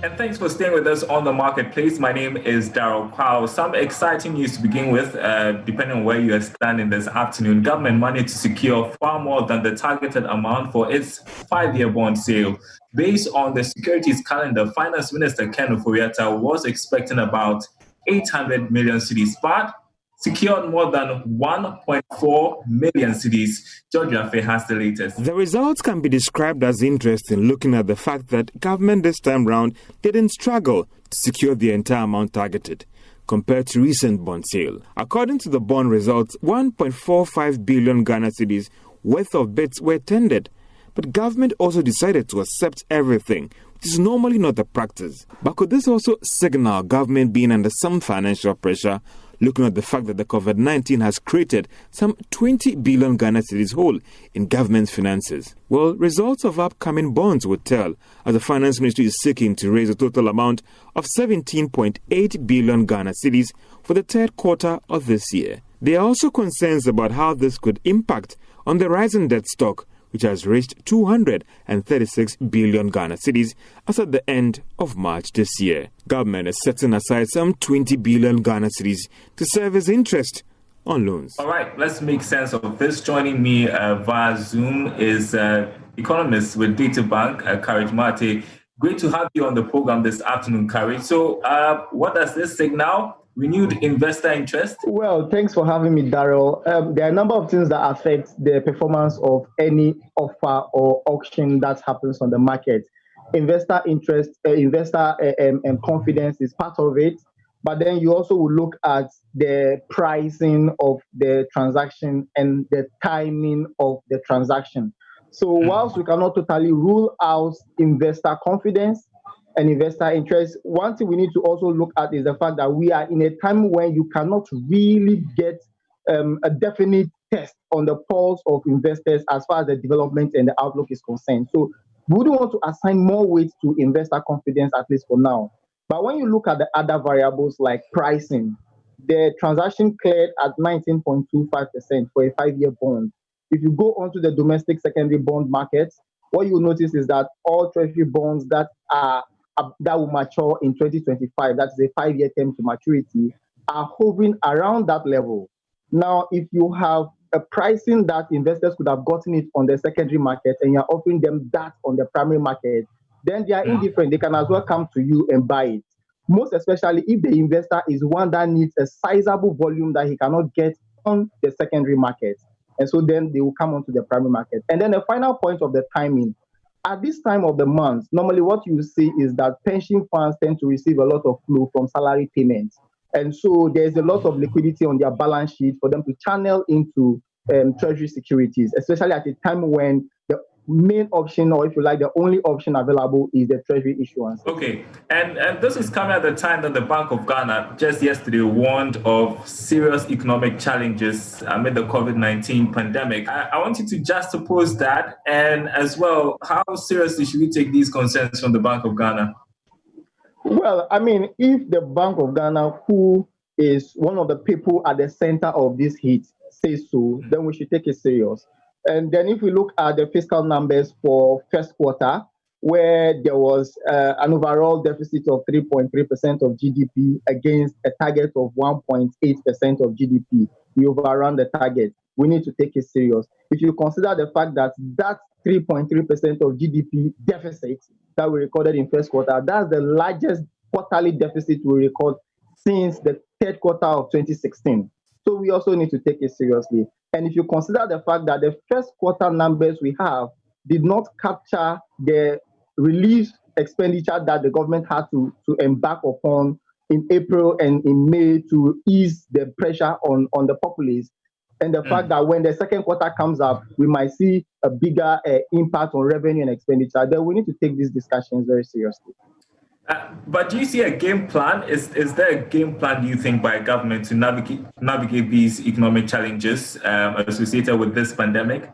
And thanks for staying with us on the marketplace. My name is Daryl Powell. Some exciting news to begin with, depending on where you are standing this afternoon. Government money to secure far more than the targeted amount for its 5-year bond sale. Based on the securities calendar, Finance Minister Ken Ofori-Atta was expecting about 800 million cedis, but secured more than 1.4 million cedis. JoyNews has the latest. The results can be described as interesting, looking at the fact that government this time round didn't struggle to secure the entire amount targeted compared to recent bond sale. According to the bond results, 1.45 billion Ghana cedis worth of bids were tendered, but government also decided to accept everything, which is normally not the practice. But could this also signal government being under some financial pressure, looking at the fact that the COVID-19 has created some 20 billion Ghana cedis hole in government's finances? Well, results of upcoming bonds would tell, as the Finance Ministry is seeking to raise a total amount of 17.8 billion Ghana cedis for the third quarter of this year. There are also concerns about how this could impact on the rising debt stock, which has reached 236 billion Ghana cedis as at the end of March this year. Government is setting aside some 20 billion Ghana cedis to serve as interest on loans. All right, let's make sense of this. Joining me via Zoom is economist with Data Bank, Courage Mate. Great to have you on the program this afternoon, Courage. So what does this signal? Renewed investor interest? Well, thanks for having me, Daryl. There are a number of things that affect the performance of any offer or auction that happens on the market. Investor interest, confidence is part of it, but then you also will look at the pricing of the transaction and the timing of the transaction. So whilst we cannot totally rule out investor confidence and investor interest, one thing we need to also look at is the fact that we are in a time when you cannot really get a definite test on the pulse of investors as far as the development and the outlook is concerned. So we wouldn't want to assign more weight to investor confidence, at least for now. But when you look at the other variables like pricing, the transaction cleared at 19.25% for a 5-year bond. If you go onto the domestic secondary bond market, what you notice is that all treasury bonds that will mature in 2025, that's a 5-year term to maturity, are hovering around that level. Now, if you have a pricing that investors could have gotten it on the secondary market and you're offering them that on the primary market, then they are indifferent. They can as well come to you and buy it. Most especially if the investor is one that needs a sizable volume that he cannot get on the secondary market. And so then they will come onto the primary market. And then the final point of the timing. At this time of the month, normally what you see is that pension funds tend to receive a lot of flow from salary payments. And so there's a lot of liquidity on their balance sheet for them to channel into treasury securities, especially at a time when the main option, or if you like, the only option available is the treasury issuance. Okay, and this is coming at the time that the Bank of Ghana just yesterday warned of serious economic challenges amid the COVID-19 pandemic. I want you to juxtapose that, and as well, how seriously should we take these concerns from the Bank of Ghana? Well, I mean, if the Bank of Ghana, who is one of the people at the center of this heat, says so, then we should take it serious. And then if we look at the fiscal numbers for first quarter, where there was an overall deficit of 3.3% of GDP against a target of 1.8% of GDP, we overran the target. We need to take it serious. If you consider the fact that that 3.3% of GDP deficit that we recorded in first quarter, that's the largest quarterly deficit we record since the third quarter of 2016. So we also need to take it seriously. And if you consider the fact that the first quarter numbers we have did not capture the relief expenditure that the government had to embark upon in April and in May to ease the pressure on the populace, and the fact that when the second quarter comes up, we might see a bigger impact on revenue and expenditure, then we need to take these discussions very seriously. But do you see a game plan? Is there a game plan, do you think, by government to navigate these economic challenges associated with this pandemic?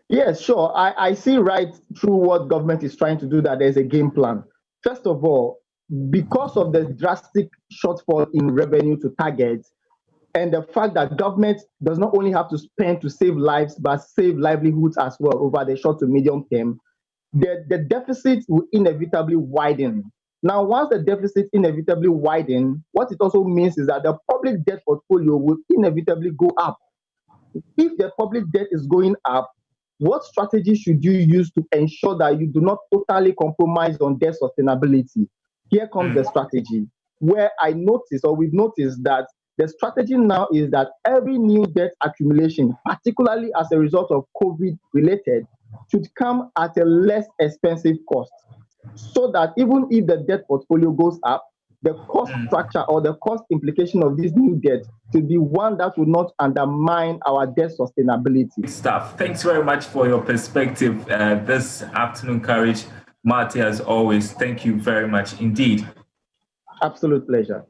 Yes, sure. I see right through what government is trying to do that there's a game plan. First of all, because of the drastic shortfall in revenue to target, and the fact that government does not only have to spend to save lives, but save livelihoods as well over the short to medium term, the deficit will inevitably widen. Now, once the deficit inevitably widens, what it also means is that the public debt portfolio will inevitably go up. If the public debt is going up, what strategy should you use to ensure that you do not totally compromise on debt sustainability? Here comes the strategy, where we've noticed that the strategy now is that every new debt accumulation, particularly as a result of COVID related, should come at a less expensive cost, so that even if the debt portfolio goes up, the cost structure or the cost implication of this new debt should be one that will not undermine our debt sustainability. Stuff. Thanks very much for your perspective this afternoon, Courage. Marty, as always, thank you very much indeed. Absolute pleasure.